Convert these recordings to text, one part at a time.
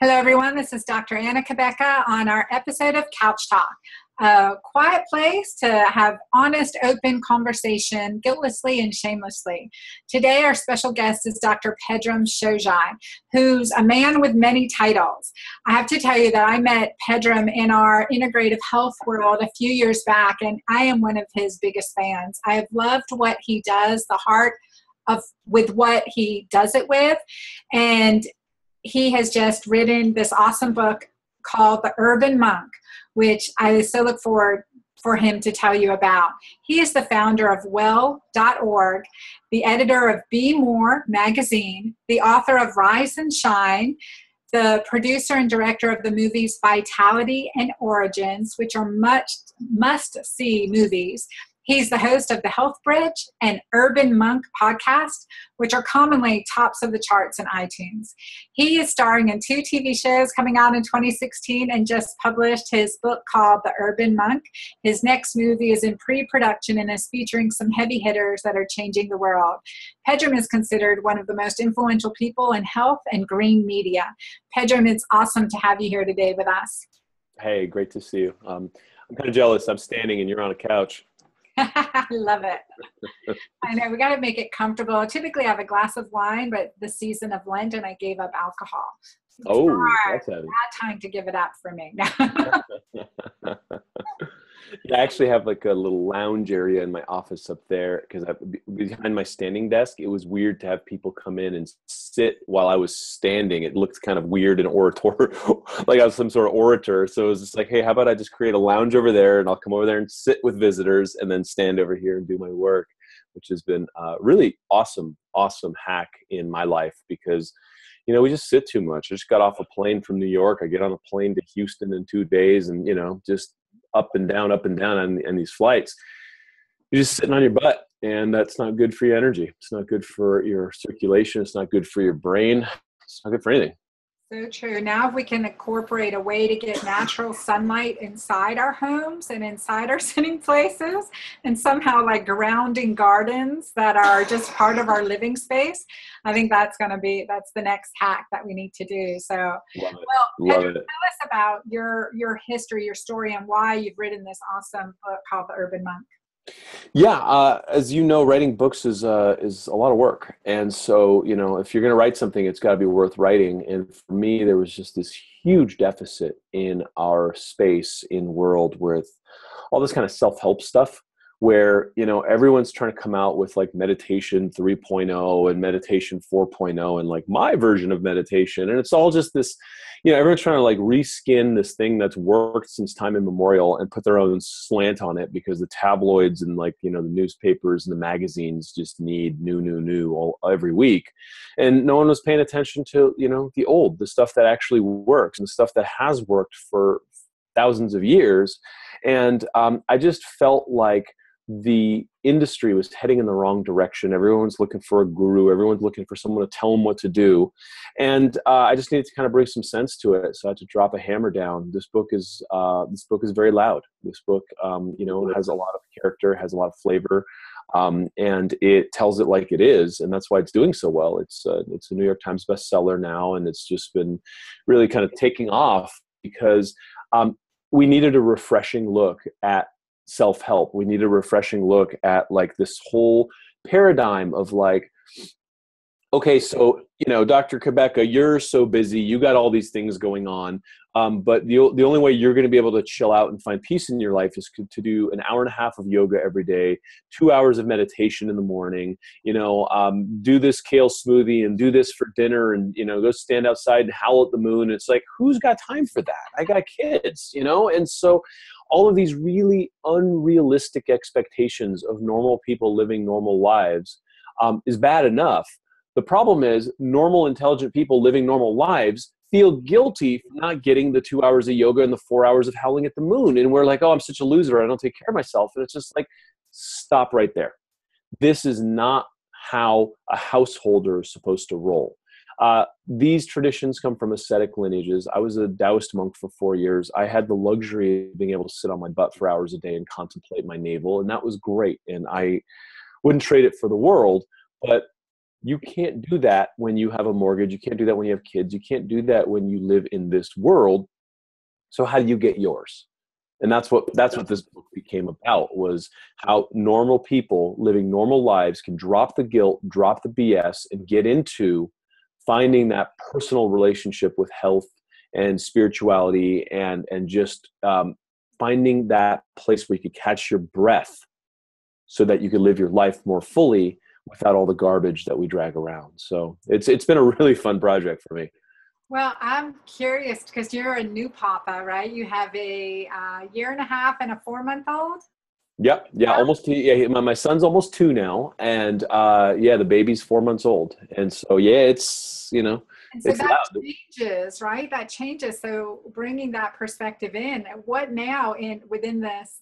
Hello, everyone. This is Dr. Anna Cabeca on our episode of Couch Talk, a quiet place to have honest, open conversation, guiltlessly and shamelessly. Today, our special guest is Dr. Pedram Shojai, who's a man with many titles. I have to tell you that I met Pedram in our integrative health world a few years back, and I am one of his biggest fans. I have loved what he does, the heart of with what he does it with, and he has just written this awesome book called The Urban Monk, which I so look forward for him to tell you about. He is the founder of well.org, the editor of Be More magazine, the author of Rise and Shine, the producer and director of the movies Vitality and Origins, which are must-see movies. He's the host of The Health Bridge and Urban Monk podcast, which are commonly tops of the charts in iTunes. He is starring in 2 TV shows coming out in 2016 and just published his book called The Urban Monk. His next movie is in pre-production and is featuring some heavy hitters that are changing the world. Pedram is considered one of the most influential people in health and green media. Pedram, it's awesome to have you here today with us. Hey, great to see you. I'm kind of jealous. I'm standing and you're on a couch. I love it. I know, we got to make it comfortable. Typically I have a glass of wine, but the season of Lent and I gave up alcohol. That's heavy. Bad time to give it up for me. Yeah, I actually have like a little lounge area in my office up there because behind my standing desk, it was weird to have people come in and sit while I was standing. It looked kind of weird and orator, like I was some sort of orator. So it was just like, hey, how about I just create a lounge over there and I'll come over there and sit with visitors and then stand over here and do my work, which has been really awesome hack in my life because we just sit too much. I just got off a plane from New York. I get on a plane to Houston in 2 days and, just up and down on these flights. You're just sitting on your butt, and that's not good for your energy. It's not good for your circulation. It's not good for your brain. It's not good for anything. So true. Now if we can incorporate a way to get natural sunlight inside our homes and inside our sitting places and somehow like grounding gardens that are just part of our living space, I think that's the next hack that we need to do. So, Love it. Tell us about your history, your story, and why you've written this awesome book called The Urban Monk. Yeah, as you know, writing books is a lot of work. And so, if you're going to write something, it's got to be worth writing. And for me, there was just this huge deficit in our space in world with all this kind of self-help stuff where, everyone's trying to come out with like meditation 3.0 and meditation 4.0 and like my version of meditation. And it's all just this, everyone's trying to like reskin this thing that's worked since time immemorial and put their own slant on it because the tabloids and like, the newspapers and the magazines just need new every week. And no one was paying attention to, the stuff that actually works and the stuff that has worked for thousands of years. And I just felt like the industry was heading in the wrong direction. Everyone's looking for a guru. Everyone's looking for someone to tell them what to do. And I just needed to kind of bring some sense to it. So I had to drop a hammer down. This book is very loud. This book, has a lot of character, has a lot of flavor, and it tells it like it is. And that's why it's doing so well. It's a New York Times bestseller now. And it's just been really kind of taking off because we needed a refreshing look at self-help. We need a refreshing look at like this whole paradigm of like, okay, so, Dr. Cabeca, you're so busy. You got all these things going on. But the only way you're going to be able to chill out and find peace in your life is to do an hour and a half of yoga every day, 2 hours of meditation in the morning, do this kale smoothie and do this for dinner and, go stand outside and howl at the moon. It's like, who's got time for that? I got kids, And so all of these really unrealistic expectations of normal people living normal lives is bad enough. The problem is normal, intelligent people living normal lives feel guilty for not getting the 2 hours of yoga and the 4 hours of howling at the moon. And we're like, oh, I'm such a loser. I don't take care of myself. And it's just like, stop right there. This is not how a householder is supposed to roll. These traditions come from ascetic lineages. I was a Taoist monk for 4 years. I had the luxury of being able to sit on my butt for hours a day and contemplate my navel. And that was great. And I wouldn't trade it for the world. But You can't do that when you have a mortgage. You can't do that when you have kids. You can't do that when you live in this world. So how do you get yours? And that's what this book became about, was how normal people living normal lives can drop the guilt, drop the BS, and get into finding that personal relationship with health and spirituality, and just finding that place where you could catch your breath so that you could live your life more fully without all the garbage that we drag around. So it's been a really fun project for me. Well, I'm curious because you're a new papa, right? You have a year and a half and a 4-month-old. Yep. Yeah. Almost. Yeah. My son's almost 2 now, and the baby's 4 months old, and so it's And so it's that loud. changes, right? That changes. So bringing that perspective in, what now within this,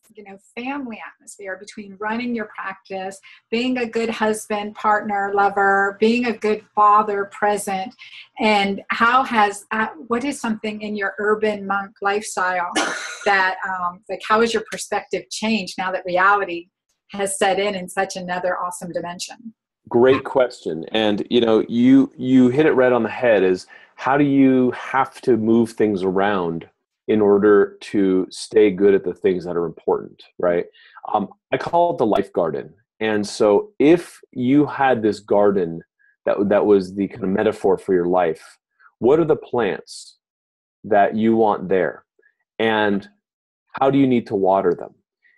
family atmosphere, between running your practice, being a good husband, partner, lover, being a good father, present, and what is something in your urban monk lifestyle that, how has your perspective changed now that reality has set in such another awesome dimension? Great question. And you hit it right on the head, is how do you have to move things around in order to stay good at the things that are important, right? I call it the life garden. And so if you had this garden that was the kind of metaphor for your life, what are the plants that you want there? And how do you need to water them?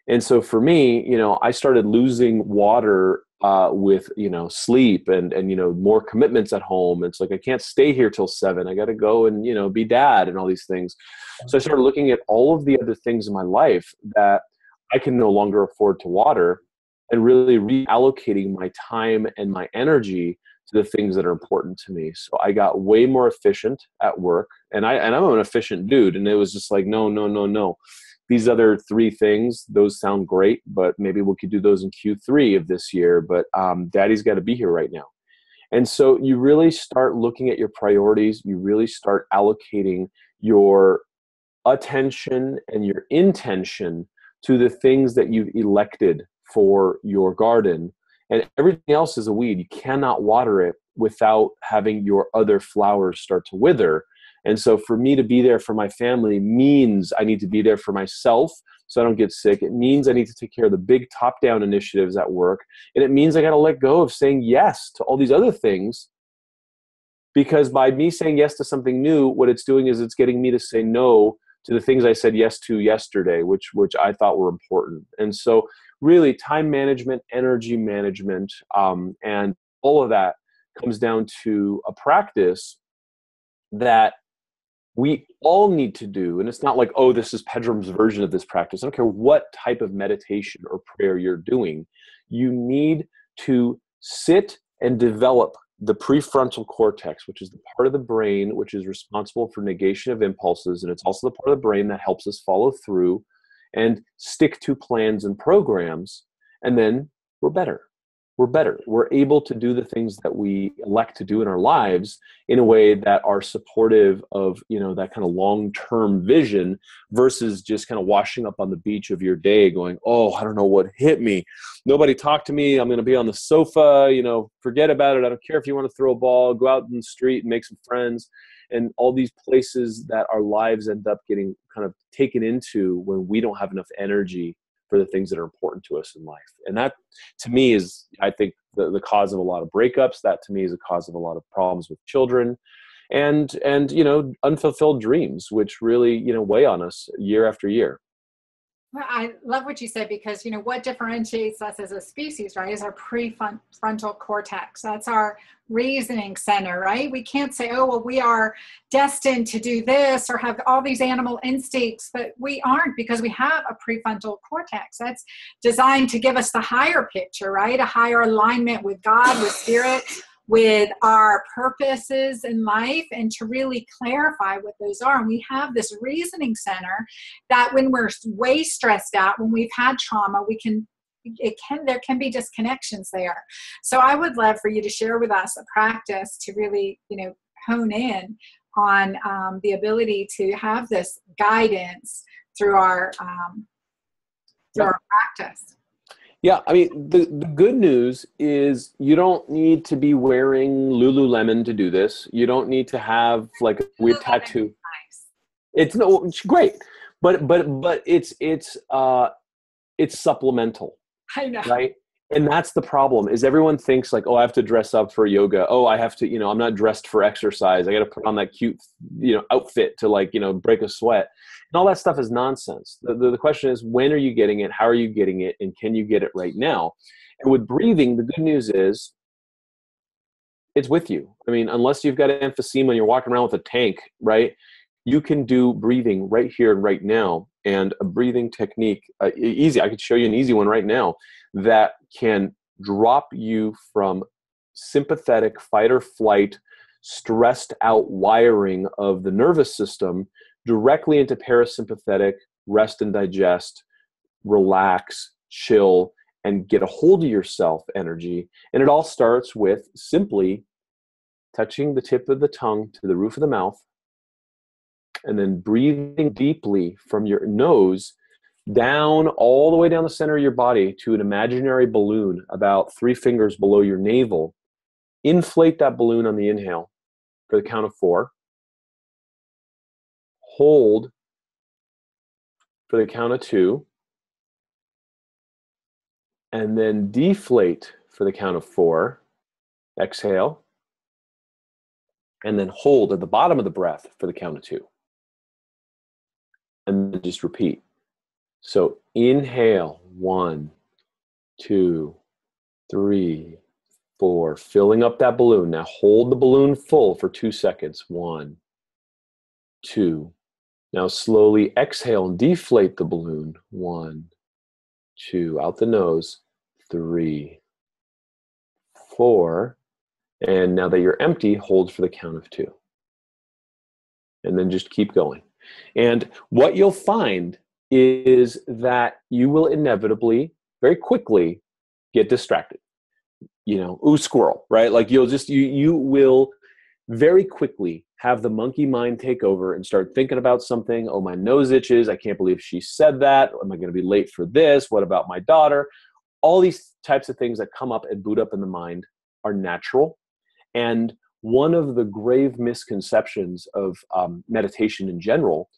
And so for me, I started losing water with, sleep and more commitments at home. It's like, I can't stay here till 7. I got to go and, be dad and all these things. So I started looking at all of the other things in my life that I can no longer afford to water, and really reallocating my time and my energy to the things that are important to me. So I got way more efficient at work, and I'm an efficient dude. And it was just like, no. These other 3 things, those sound great, but maybe we could do those in Q3 of this year. But daddy's got to be here right now. And so you really start looking at your priorities. You really start allocating your attention and your intention to the things that you've elected for your garden. And everything else is a weed. You cannot water it without having your other flowers start to wither. And so for me to be there for my family means I need to be there for myself so I don't get sick. It means I need to take care of the big top-down initiatives at work. And it means I got to let go of saying yes to all these other things, because by me saying yes to something new, what it's doing is it's getting me to say no to the things I said yes to yesterday, which I thought were important. And so really time management, energy management, and all of that comes down to a practice that we all need to do. And it's not like, oh, this is Pedram's version of this practice. I don't care what type of meditation or prayer you're doing. You need to sit and develop the prefrontal cortex, which is the part of the brain which is responsible for negation of impulses. And it's also the part of the brain that helps us follow through and stick to plans and programs. And then we're better. We're able to do the things that we elect to do in our lives in a way that are supportive of, that kind of long-term vision, versus just kind of washing up on the beach of your day going, oh, I don't know what hit me. Nobody talked to me. I'm going to be on the sofa, forget about it. I don't care if you want to throw a ball, go out in the street and make some friends. And all these places that our lives end up getting kind of taken into when we don't have enough energy for the things that are important to us in life. And that, to me, is, I think, the cause of a lot of breakups. That, to me, is a cause of a lot of problems with children and unfulfilled dreams, which really, weigh on us year after year. Well, I love what you said, because, what differentiates us as a species, right, is our prefrontal cortex. That's our reasoning center, right? We can't say, oh, well, we are destined to do this or have all these animal instincts, but we aren't, because we have a prefrontal cortex that's designed to give us the higher picture, right? A higher alignment with God, with spirit, with our purposes in life, and to really clarify what those are. And we have this reasoning center that when we're way stressed out, when we've had trauma, there can be disconnections there. So I would love for you to share with us a practice to really, hone in on the ability to have this guidance through our practice. Yeah, I mean, the good news is you don't need to be wearing Lululemon to do this. You don't need to have like a weird Lululemon tattoo. is nice. It's great, but it's supplemental, I know. right? And that's the problem is everyone thinks like, oh, I have to dress up for yoga. Oh, I have to, I'm not dressed for exercise. I got to put on that cute, outfit to like, break a sweat. And all that stuff is nonsense. The question is, when are you getting it? How are you getting it? And can you get it right now? And with breathing, the good news is it's with you. I mean, unless you've got emphysema and you're walking around with a tank, right? You can do breathing right here and right now. And a breathing technique, easy. I could show you an easy one right now that can drop you from sympathetic fight or flight, stressed out wiring of the nervous system directly into parasympathetic, rest and digest, relax, chill, and get a hold of yourself energy. And it all starts with simply touching the tip of the tongue to the roof of the mouth, and then breathing deeply from your nose down all the way down the center of your body to an imaginary balloon about 3 fingers below your navel. Inflate that balloon on the inhale for the count of 4. Hold for the count of 2. And then deflate for the count of 4. Exhale. And then hold at the bottom of the breath for the count of 2. And then just repeat. So inhale, 1, 2, 3, 4, filling up that balloon. Now hold the balloon full for 2 seconds. 1, 2. Now slowly exhale and deflate the balloon. 1, 2, out the nose. 3, 4. And now that you're empty, hold for the count of 2. And then just keep going. And what you'll find is that you will inevitably, very quickly, get distracted. Ooh, squirrel, right? Like you will very quickly have the monkey mind take over and start thinking about something. Oh, my nose itches. I can't believe she said that. Am I going to be late for this? What about my daughter? All these types of things that come up and boot up in the mind are natural. And one of the grave misconceptions of meditation in general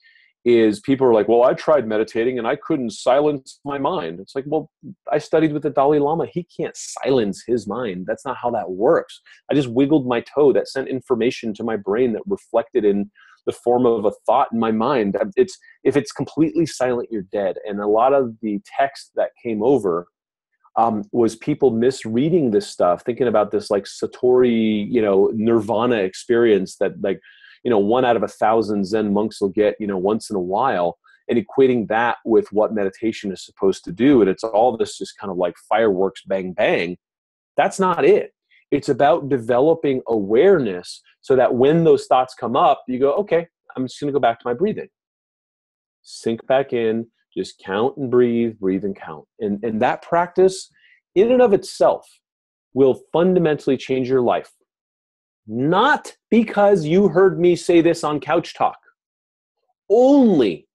is people are like, well, I tried meditating and I couldn't silence my mind. It's like, well, I studied with the Dalai Lama. He can't silence his mind. That's not how that works. I just wiggled my toe. That sent information to my brain that reflected in the form of a thought in my mind. If it's completely silent, you're dead. And a lot of the text that came over was people misreading this stuff, thinking about this like Satori, nirvana experience that like, 1 out of 1,000 Zen monks will get, once in a while, and equating that with what meditation is supposed to do. And it's all this just kind of like fireworks, bang, bang. That's not it. It's about developing awareness so that when those thoughts come up, you go, okay, I'm just going to go back to my breathing. Sink back in, just count and breathe and count. And that practice in and of itself will fundamentally change your life. Not because you heard me say this on Couch Talk. Only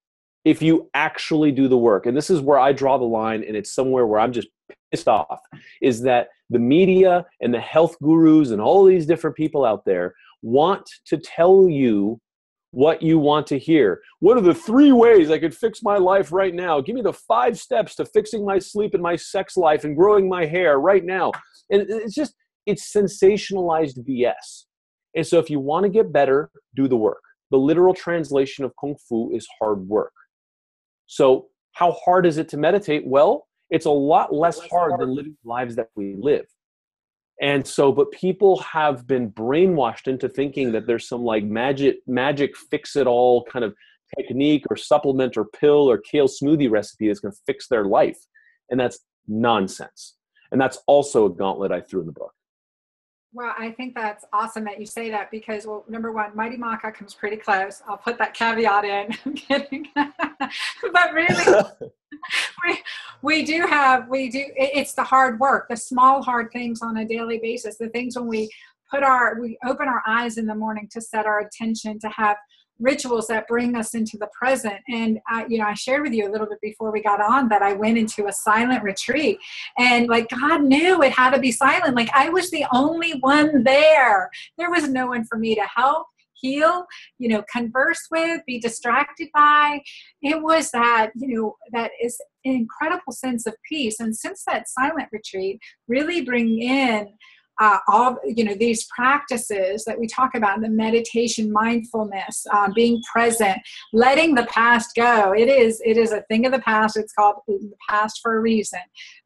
if you actually do the work. And this is where I draw the line, and it's somewhere where I'm just pissed off, is that the media and the health gurus and all these different people out there want to tell you what you want to hear. What are the 3 ways I could fix my life right now? Give me the 5 steps to fixing my sleep and my sex life and growing my hair right now. And it's sensationalized BS. And so if you want to get better, do the work. The literal translation of Kung Fu is hard work. So how hard is it to meditate? Well, it's a lot less hard than living the lives that we live. And so, but people have been brainwashed into thinking that there's some like magic fix-it-all kind of technique or supplement or pill or kale smoothie recipe that's going to fix their life. And that's nonsense. And that's also a gauntlet I threw in the book. Well, I think that's awesome that you say that because, well, number one, Mighty Maca comes pretty close. I'll put that caveat in. I'm kidding. But really, it's the hard work, the small hard things on a daily basis, the things when we we open our eyes in the morning to set our attention, to have rituals that bring us into the present. And I shared with you a little bit before we got on that I went into a silent retreat, and like God knew it had to be silent. Like I was the only one there. There was no one for me to help, heal, converse with, be distracted by. It was that, that is an incredible sense of peace. And since that silent retreat, really bring in all these practices that we talk about, the meditation, mindfulness, being present, letting the past go. It is a thing of the past. It's called the past for a reason.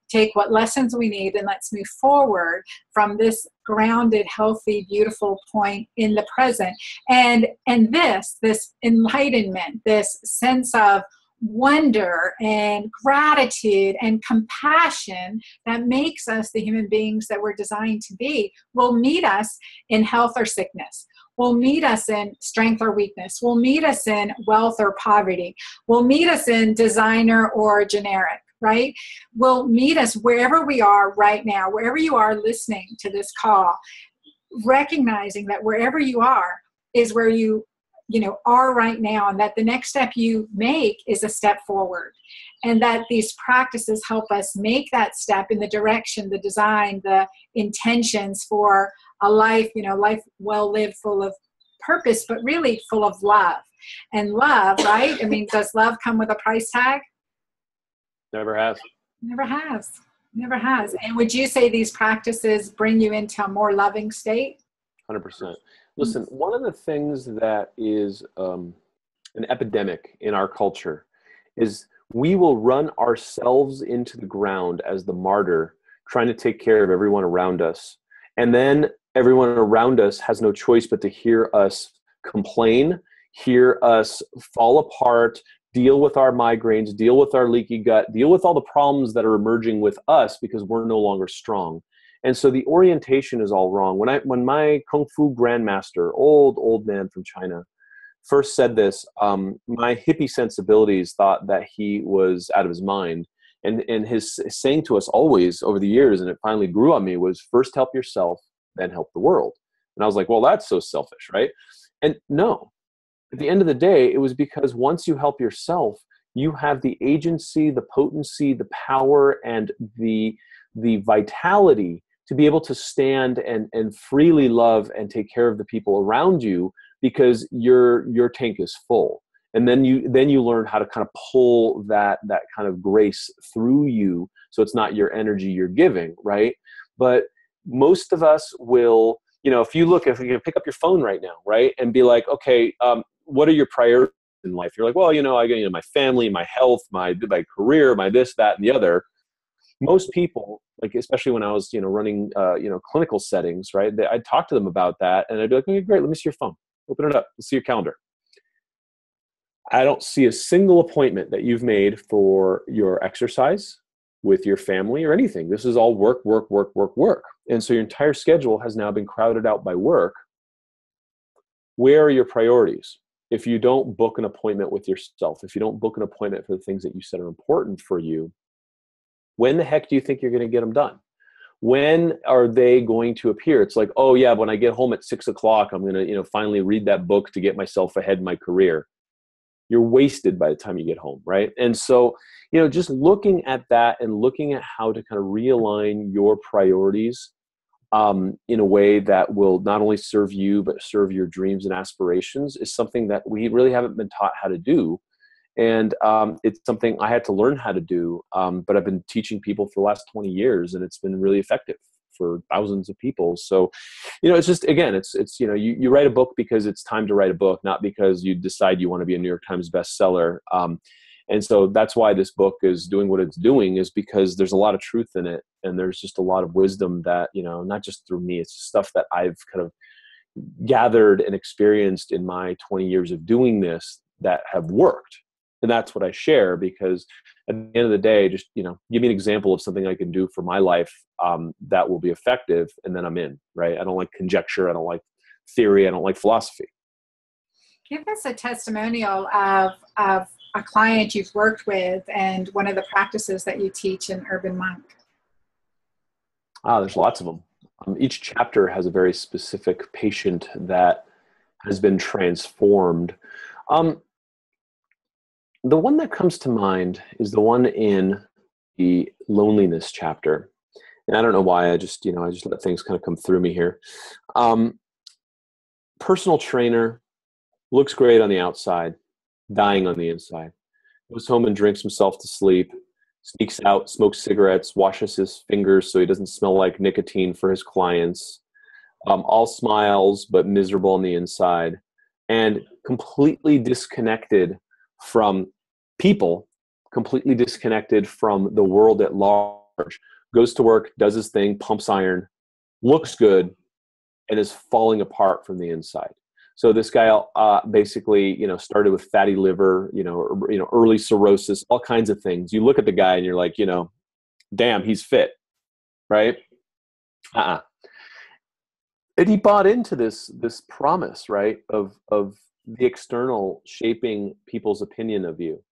Take what lessons we need and let's move forward from this grounded, healthy, beautiful point in the present. And this enlightenment, this sense of wonder and gratitude and compassion that makes us the human beings that we're designed to be will meet us in health or sickness, will meet us in strength or weakness, will meet us in wealth or poverty, will meet us in designer or generic, right? Will meet us wherever we are right now, wherever you are listening to this call, recognizing that wherever you are is where you are right now, and that the next step you make is a step forward, and that these practices help us make that step in the direction, the design, the intentions for a life, life well lived, full of purpose, but really full of love. And love, right? I mean, does love come with a price tag? Never has. Never has. Never has. And would you say these practices bring you into a more loving state? 100%. Listen, one of the things that is an epidemic in our culture is we will run ourselves into the ground as the martyr, trying to take care of everyone around us. And then everyone around us has no choice but to hear us complain, hear us fall apart, deal with our migraines, deal with our leaky gut, deal with all the problems that are emerging with us because we're no longer strong. And so the orientation is all wrong. When my Kung Fu grandmaster, old man from China, first said this, my hippie sensibilities thought that he was out of his mind. And his saying to us always over the years, and it finally grew on me, was first help yourself, then help the world. And I was like, well, that's so selfish, right? And no, at the end of the day, it was because once you help yourself, you have the agency, the potency, the power, and the vitality to be able to stand and freely love and take care of the people around you, because your tank is full. And then you learn how to kind of pull that kind of grace through you, so it's not your energy you're giving, right? But most of us will, if you pick up your phone right now, right, and be like, okay, what are your priorities in life? You're like, well, I got my family, my health, my career, my this, that, and the other. Most people, like especially when I was running clinical settings, right, I'd talk to them about that, and I'd be like, okay, great, let me see your phone, open it up, let's see your calendar. I don't see a single appointment that you've made for your exercise with your family or anything. This is all work. And so your entire schedule has now been crowded out by work. Where are your priorities? If you don't book an appointment with yourself, if you don't book an appointment for the things that you said are important for you, when the heck do you think you're going to get them done? When are they going to appear? It's like, oh yeah, when I get home at 6 o'clock, I'm going to, finally read that book to get myself ahead in my career. You're wasted by the time you get home, right? And so, just looking at that and looking at how to kind of realign your priorities in a way that will not only serve you, but serve your dreams and aspirations is something that we really haven't been taught how to do. And it's something I had to learn how to do, but I've been teaching people for the last 20 years, and it's been really effective for thousands of people. So, it's just, again, it's you write a book because it's time to write a book, not because you decide you want to be a New York Times bestseller. And so that's why this book is doing what it's doing, is because there's a lot of truth in it. And there's just a lot of wisdom that, not just through me, it's stuff that I've kind of gathered and experienced in my 20 years of doing this that have worked. And that's what I share, because at the end of the day, just, give me an example of something I can do for my life that will be effective. And then I'm in, right? I don't like conjecture. I don't like theory. I don't like philosophy. Give us a testimonial of a client you've worked with and one of the practices that you teach in Urban Monk. There's lots of them. Each chapter has a very specific patient that has been transformed. The one that comes to mind is the one in the loneliness chapter. And I don't know why, I just let things kind of come through me here. Personal trainer, looks great on the outside, dying on the inside. Goes home and drinks himself to sleep, sneaks out, smokes cigarettes, washes his fingers so he doesn't smell like nicotine for his clients. All smiles, but miserable on the inside, and completely disconnected from people, completely disconnected from the world at large. Goes to work, does his thing, pumps iron, looks good, and is falling apart from the inside. So this guy basically, started with fatty liver, early cirrhosis, all kinds of things. You look at the guy and you're like, damn, he's fit, right? And he bought into this promise, right, of the external shaping people's opinion of you.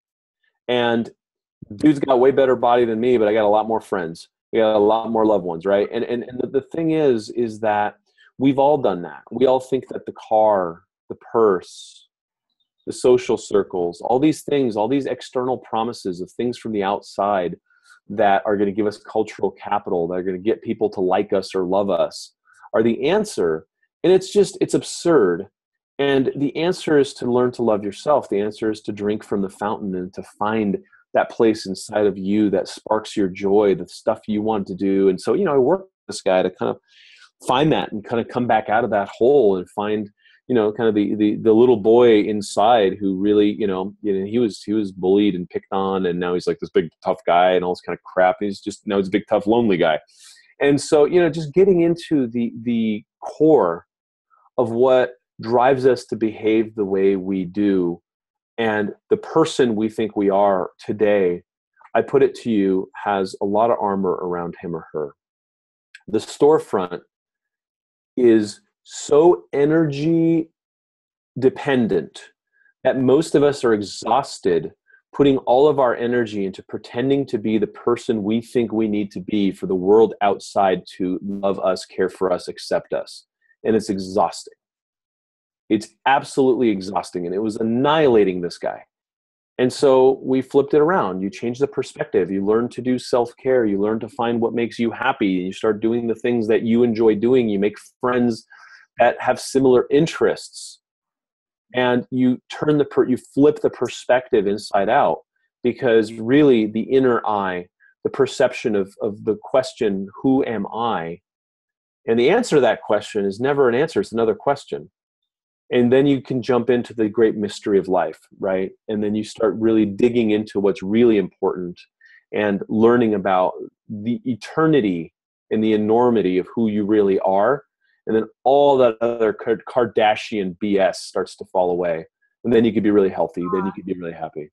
And dude's got a way better body than me, but I got a lot more friends. We got a lot more loved ones, right? And the thing is that we've all done that. We all think that the car, the purse, the social circles, all these things, all these external promises of things from the outside that are going to give us cultural capital, that are going to get people to like us or love us, are the answer. And it's absurd. And the answer is to learn to love yourself. The answer is to drink from the fountain and to find that place inside of you that sparks your joy, the stuff you want to do. And so, I work with this guy to kind of find that and kind of come back out of that hole and find, kind of the little boy inside who really, he was bullied and picked on, and now he's like this big tough guy and all this kind of crap. He's a big tough lonely guy. And so, just getting into the core of what drives us to behave the way we do and the person we think we are today, I put it to you, has a lot of armor around him or her. The storefront is so energy dependent that most of us are exhausted putting all of our energy into pretending to be the person we think we need to be for the world outside to love us, care for us, accept us. And it's exhausting. It's absolutely exhausting. And it was annihilating this guy. And so we flipped it around. You change the perspective. You learn to do self-care. You learn to find what makes you happy. And you start doing the things that you enjoy doing. You make friends that have similar interests. And you flip the perspective inside out, because really the inner eye, the perception of the question, who am I? And the answer to that question is never an answer. It's another question. And then you can jump into the great mystery of life, right? And then you start really digging into what's really important and learning about the eternity and the enormity of who you really are. And then all that other Kardashian BS starts to fall away. And then you could be really healthy. Then you could be really happy.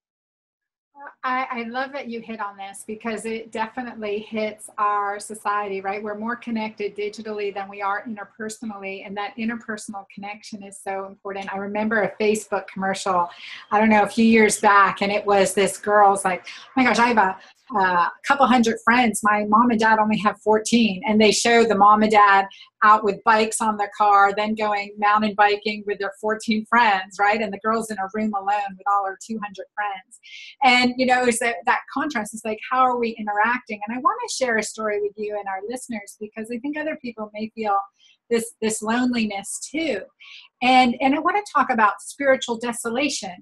I love that you hit on this, because it definitely hits our society, right? We're more connected digitally than we are interpersonally, and that interpersonal connection is so important. I remember a Facebook commercial, I don't know, a few years back, and it was this girl's like, oh my gosh, I have a couple hundred friends. My mom and dad only have 14. And they show the mom and dad out with bikes on their car, then going mountain biking with their 14 friends, right? And the girl's in a room alone with all her 200 friends. And, it's that contrast is like, how are we interacting? And I want to share a story with you and our listeners, because I think other people may feel this loneliness too. And I want to talk about spiritual desolation.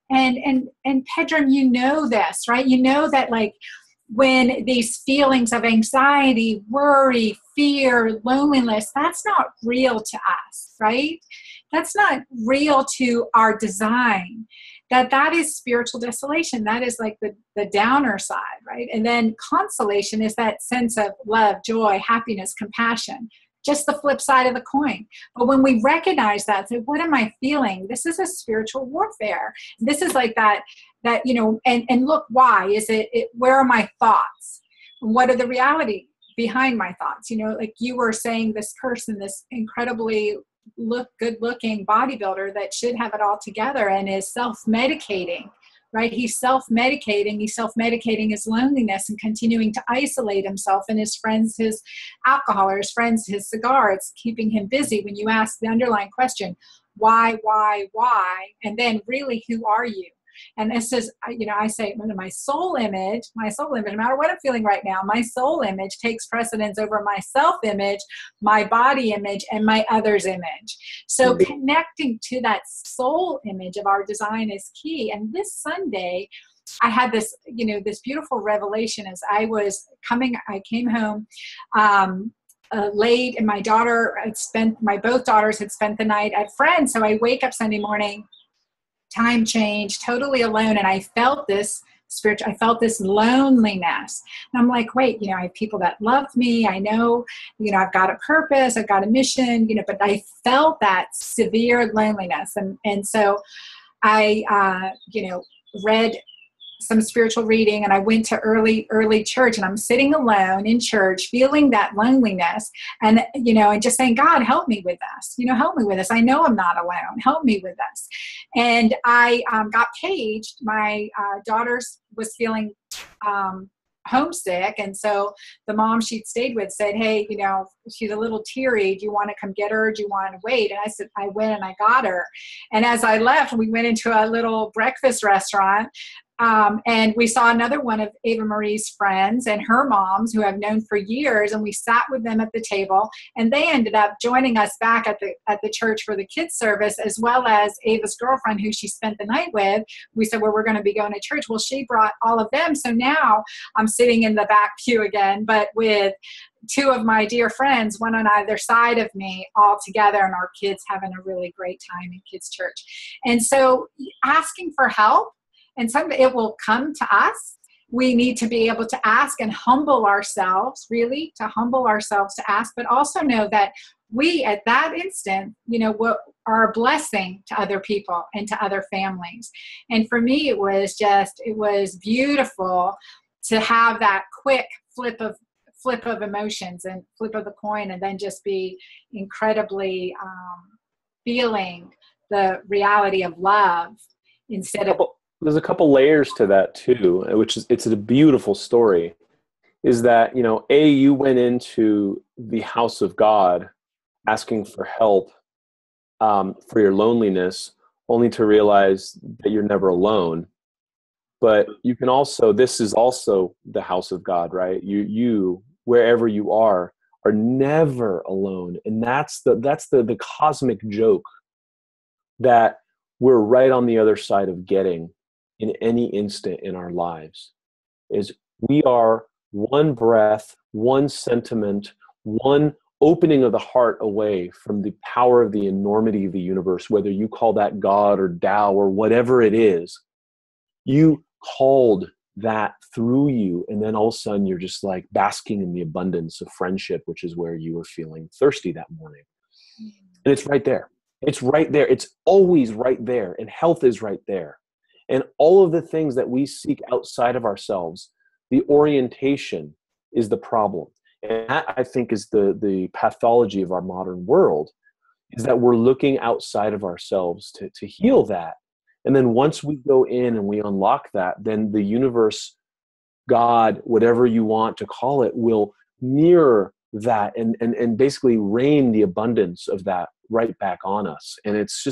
And Pedram, this, right? That like when these feelings of anxiety, worry, fear, loneliness, that's not real to us, right? That's not real to our design. That is spiritual desolation. That is like the downer side, right? And then consolation is that sense of love, joy, happiness, compassion. Just the flip side of the coin. But when we recognize that, so what am I feeling? This is a spiritual warfare. This is like that, and look, why is it, where are my thoughts? What are the reality behind my thoughts? Like you were saying, this person, this incredibly good looking bodybuilder that should have it all together and is self-medicating right? He's self-medicating. He's self-medicating his loneliness and continuing to isolate himself and his friends, his alcohol, or his friends, his cigar. It's keeping him busy. When you ask the underlying question, why? And then really, who are you? And this is, I say, my soul image, no matter what I'm feeling right now, my soul image takes precedence over my self-image, my body image, and my other's image. So connecting to that soul image of our design is key. And this Sunday, I had this, this beautiful revelation as I came home, late, and my both daughters had spent the night at friends. So I wake up Sunday morning, time change, totally alone. And I felt this loneliness. And I'm like, wait, I have people that love me. I know, I've got a purpose, I've got a mission, but I felt that severe loneliness. And so I, read some spiritual reading, and I went to early church, and I'm sitting alone in church feeling that loneliness, and and just saying, God, help me with this, help me with this. I know I'm not alone. Help me with this. And I got paged. My daughter's was feeling homesick, and so the mom she'd stayed with said, hey, she's a little teary. Do you want to come get her? Do you want to wait? And I said, I went and I got her. And as I left, we went into a little breakfast restaurant. And we saw another one of Ava Marie's friends and her moms who I've known for years, and we sat with them at the table, and they ended up joining us back at the church for the kids service, as well as Ava's girlfriend who she spent the night with. We said, well, we're going to be going to church. Well, she brought all of them. So now I'm sitting in the back pew again, but with two of my dear friends, one on either side of me, all together, and our kids having a really great time in kids' church. And so asking for help, and it will come to us. We need to be able to ask and humble ourselves, really, to humble ourselves to ask, but also know that we, at that instant, are a blessing to other people and to other families. And for me, it was beautiful to have that quick flip of emotions and flip of the coin, and then just be incredibly feeling the reality of love instead of. There's a couple layers to that too, which is, it's a beautiful story, is that, you went into the house of God asking for help for your loneliness, only to realize that you're never alone. But you can also, this is also the house of God, right? You wherever you are never alone. And that's the cosmic joke that we're right on the other side of getting in any instant in our lives, is we are one breath, one sentiment, one opening of the heart away from the power of the enormity of the universe, whether you call that God or Tao or whatever it is. You called that through you, and then all of a sudden you're just like basking in the abundance of friendship, which is where you were feeling thirsty that morning. And it's right there. It's right there. It's always right there. And health is right there. And all of the things that we seek outside of ourselves, the orientation is the problem. And that, I think, is the pathology of our modern world, is that we're looking outside of ourselves to heal that. And then once we go in and we unlock that, then the universe, God, whatever you want to call it, will mirror that and basically rain the abundance of that right back on us. And it's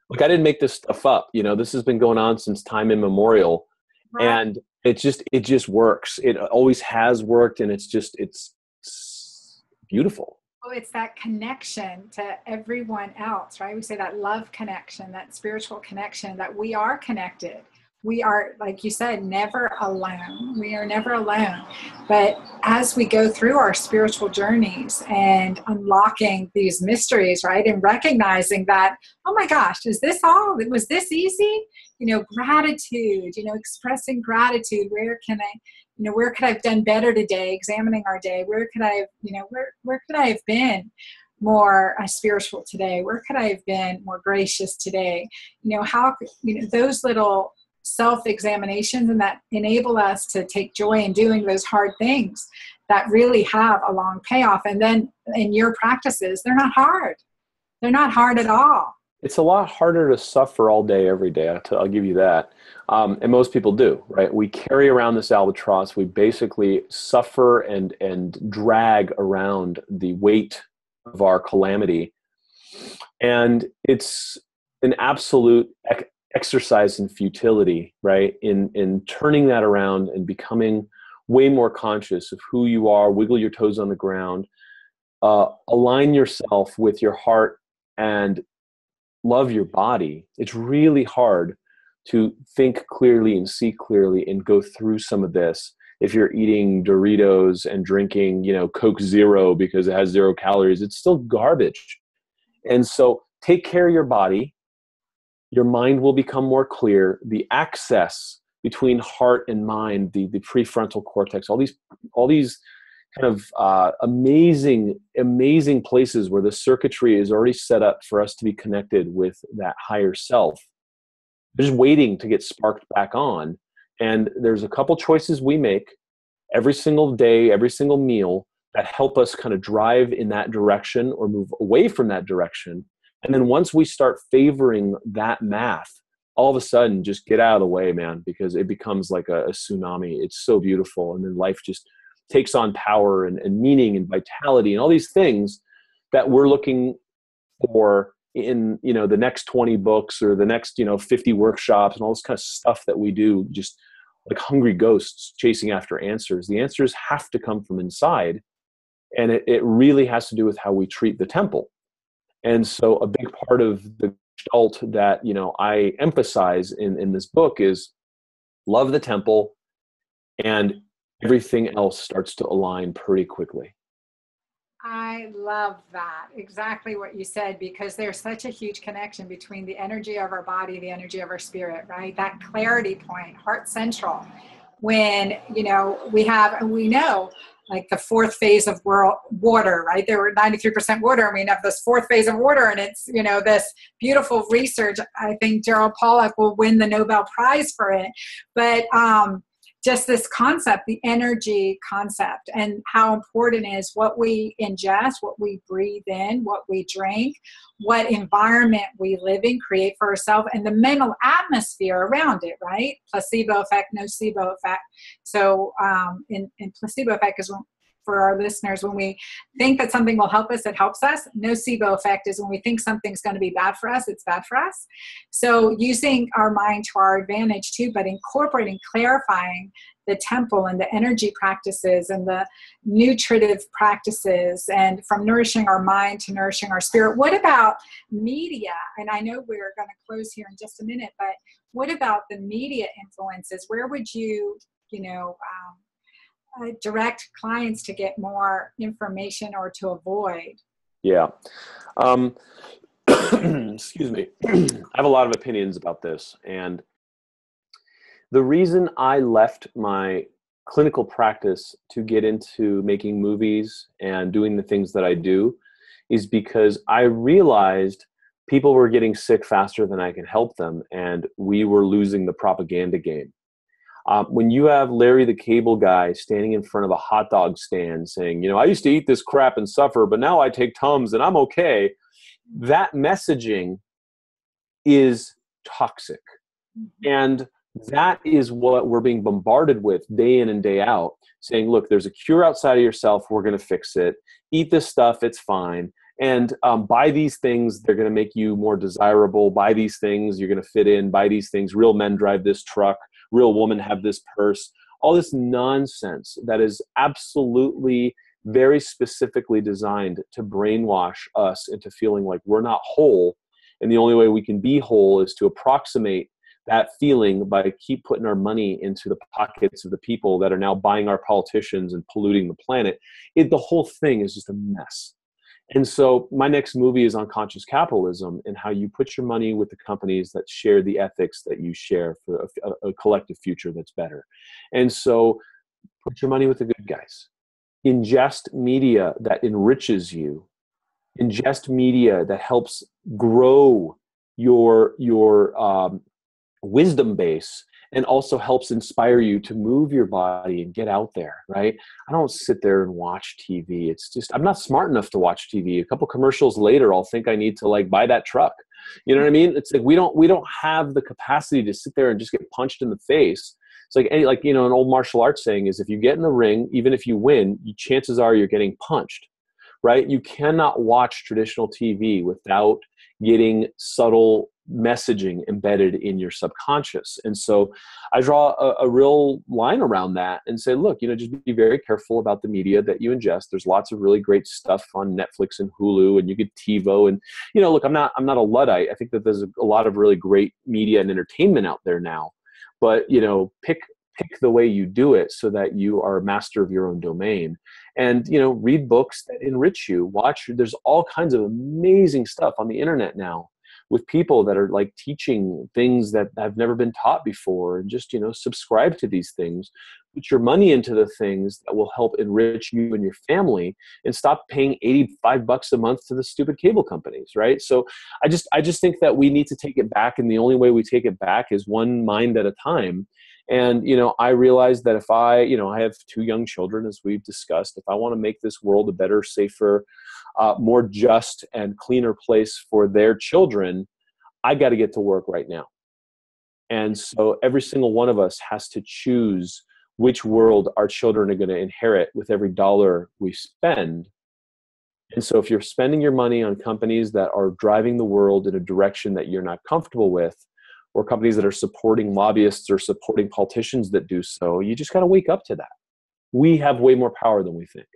like, I didn't make this stuff up. This has been going on since time immemorial. Right. And it just works. It always has worked. And it's beautiful. Well, it's that connection to everyone else, right? We say that love connection, that spiritual connection, that we are connected. We are, like you said, never alone. We are never alone. But as we go through our spiritual journeys and unlocking these mysteries, right, and recognizing that, oh my gosh, is this all? Was this easy? Gratitude, expressing gratitude. Where could I have done better today? Examining our day. Where could I have, where could I have been more spiritual today? Where could I have been more gracious today? Those little self-examinations, and that enable us to take joy in doing those hard things that really have a long payoff. And then in your practices, they're not hard. They're not hard at all. It's a lot harder to suffer all day, every day. I'll give you that. And most people do, right? We carry around this albatross. We basically suffer and drag around the weight of our calamity. And it's an absolute exercise in futility, right? In turning that around and becoming way more conscious of who you are, wiggle your toes on the ground, align yourself with your heart and love your body. It's really hard to think clearly and see clearly and go through some of this if you're eating Doritos and drinking, Coke Zero because it has 0 calories. It's still garbage. And so take care of your body. Your mind will become more clear. The access between heart and mind, the prefrontal cortex, all these kind of amazing places where the circuitry is already set up for us to be connected with that higher self. They're just waiting to get sparked back on. And there's a couple choices we make every single day, every single meal that help us kind of drive in that direction or move away from that direction. And then once we start favoring that math, all of a sudden just get out of the way, man, because it becomes like a tsunami. It's so beautiful. And then life just takes on power and meaning and vitality and all these things that we're looking for in, the next 20 books or the next, 50 workshops and all this kind of stuff that we do, just like hungry ghosts chasing after answers. The answers have to come from inside. And it really has to do with how we treat the temple. And so a big part of the gestalt that, I emphasize in this book is love the temple, and everything else starts to align pretty quickly. I love that. Exactly what you said, because there's such a huge connection between the energy of our body, the energy of our spirit, right? That clarity point, heart central. When, we know like the 4th phase of water, right? There were 93% water, and we have this 4th phase of water, and it's, this beautiful research. I think Gerald Pollack will win the Nobel Prize for it. But just this concept, the energy concept, and how important is what we ingest, what we breathe in, what we drink, what environment we live in, create for ourselves, and the mental atmosphere around it, right? Placebo effect, nocebo effect. So in placebo effect is for our listeners, when we think that something will help us, it helps us. Nocebo effect is when we think something's going to be bad for us, it's bad for us. So using our mind to our advantage too, but incorporating, clarifying the temple and the energy practices and the nutritive practices, and from nourishing our mind to nourishing our spirit. What about media? And I know we're going to close here in just a minute, but what about the media influences? Where would you, direct clients to get more information or to avoid? Yeah. Excuse me. I have a lot of opinions about this. And the reason I left my clinical practice to get into making movies and doing the things that I do is because I realized people were getting sick faster than I can help them, and we were losing the propaganda game. When you have Larry the Cable Guy standing in front of a hot dog stand saying, I used to eat this crap and suffer, but now I take Tums and I'm okay, that messaging is toxic. And that is what we're being bombarded with day in and day out, saying, look, there's a cure outside of yourself. We're going to fix it. Eat this stuff. It's fine. And buy these things. They're going to make you more desirable. Buy these things. You're going to fit in. Buy these things. Real men drive this truck. Real women have this purse. All this nonsense that is absolutely very specifically designed to brainwash us into feeling like we're not whole. And the only way we can be whole is to approximate that feeling by keep putting our money into the pockets of the people that are now buying our politicians and polluting the planet. The whole thing is just a mess. And so my next movie is on conscious capitalism and how you put your money with the companies that share the ethics that you share for a collective future that's better. And so put your money with the good guys. Ingest media that enriches you. Ingest media that helps grow your wisdom base, and also helps inspire you to move your body and get out there, right? I don't sit there and watch TV. It's just, I'm not smart enough to watch TV. A couple commercials later, I'll think I need to buy that truck. You know what I mean? It's like we don't have the capacity to sit there and just get punched in the face. It's like an old martial arts saying is, if you get in the ring, even if you win, chances are you're getting punched, right? You cannot watch traditional TV without getting subtle messaging embedded in your subconscious. And so I draw a real line around that and say, look, just be very careful about the media that you ingest. There's lots of really great stuff on Netflix and Hulu, and you get TiVo, and look, I'm not a Luddite. I think that there's a lot of really great media and entertainment out there now, but pick the way you do it so that you are a master of your own domain. And read books that enrich you. There's all kinds of amazing stuff on the internet now with people that are like teaching things that have never been taught before, and just subscribe to these things. Put your money into the things that will help enrich you and your family, and stop paying $85 a month to the stupid cable companies, right? So I just think that we need to take it back, and the only way we take it back is one mind at a time. And I realize that if I have 2 young children, as we've discussed, if I want to make this world a better, safer, more just and cleaner place for their children, I got to get to work right now. And so every single one of us has to choose which world our children are going to inherit with every dollar we spend. And so if you're spending your money on companies that are driving the world in a direction that you're not comfortable with, or companies that are supporting lobbyists or supporting politicians that do so, you just got to wake up to that. We have way more power than we think.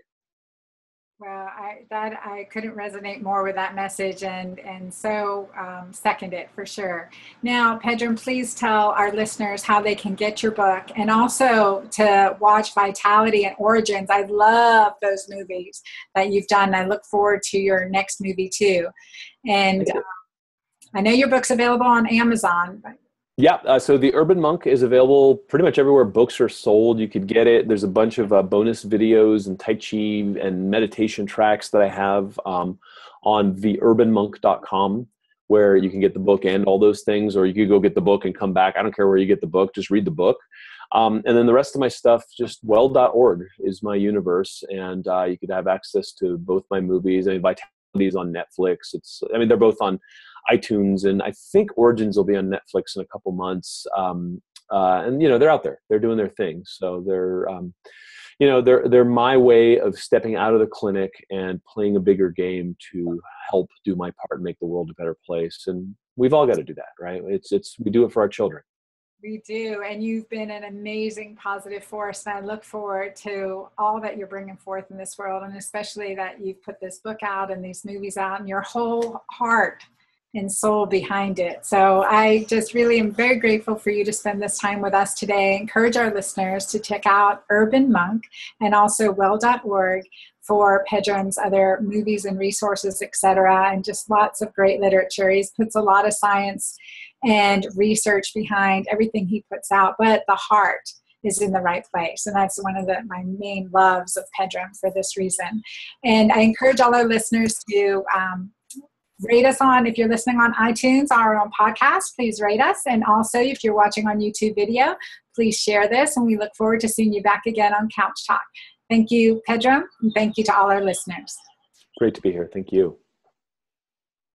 Well, I couldn't resonate more with that message, and so second it for sure. Now, Pedram, please tell our listeners how they can get your book, and also to watch Vitality and Origins. I love those movies that you've done. I look forward to your next movie too. And I know your book's available on Amazon. Yeah, so The Urban Monk is available pretty much everywhere books are sold. You could get it. There's a bunch of bonus videos and Tai Chi and meditation tracks that I have on theurbanmonk.com, where you can get the book and all those things, or you could go get the book and come back. I don't care where you get the book, just read the book. And then the rest of my stuff, just well.org is my universe, and you could have access to both my movies. I mean, Vitality is on Netflix. They're both on iTunes, and I think Origins will be on Netflix in a couple months. And they're out there, they're doing their thing. So they're my way of stepping out of the clinic and playing a bigger game to help do my part and make the world a better place. And we've all got to do that, right? We do it for our children. We do, and you've been an amazing positive force, and I look forward to all that you're bringing forth in this world, and especially that you've put this book out and these movies out, and your whole heart and soul behind it. So I just really am very grateful for you to spend this time with us today. I encourage our listeners to check out Urban Monk and also well.org for Pedram's other movies and resources, etc., and just lots of great literature. He puts a lot of science and research behind everything he puts out, but the heart is in the right place. And that's one of my main loves of Pedram for this reason. And I encourage all our listeners to rate us if you're listening on iTunes or on podcasts, please rate us. And also, if you're watching on YouTube video, please share this. And we look forward to seeing you back again on Couch Talk. Thank you, Pedram, and thank you to all our listeners. Great to be here. Thank you.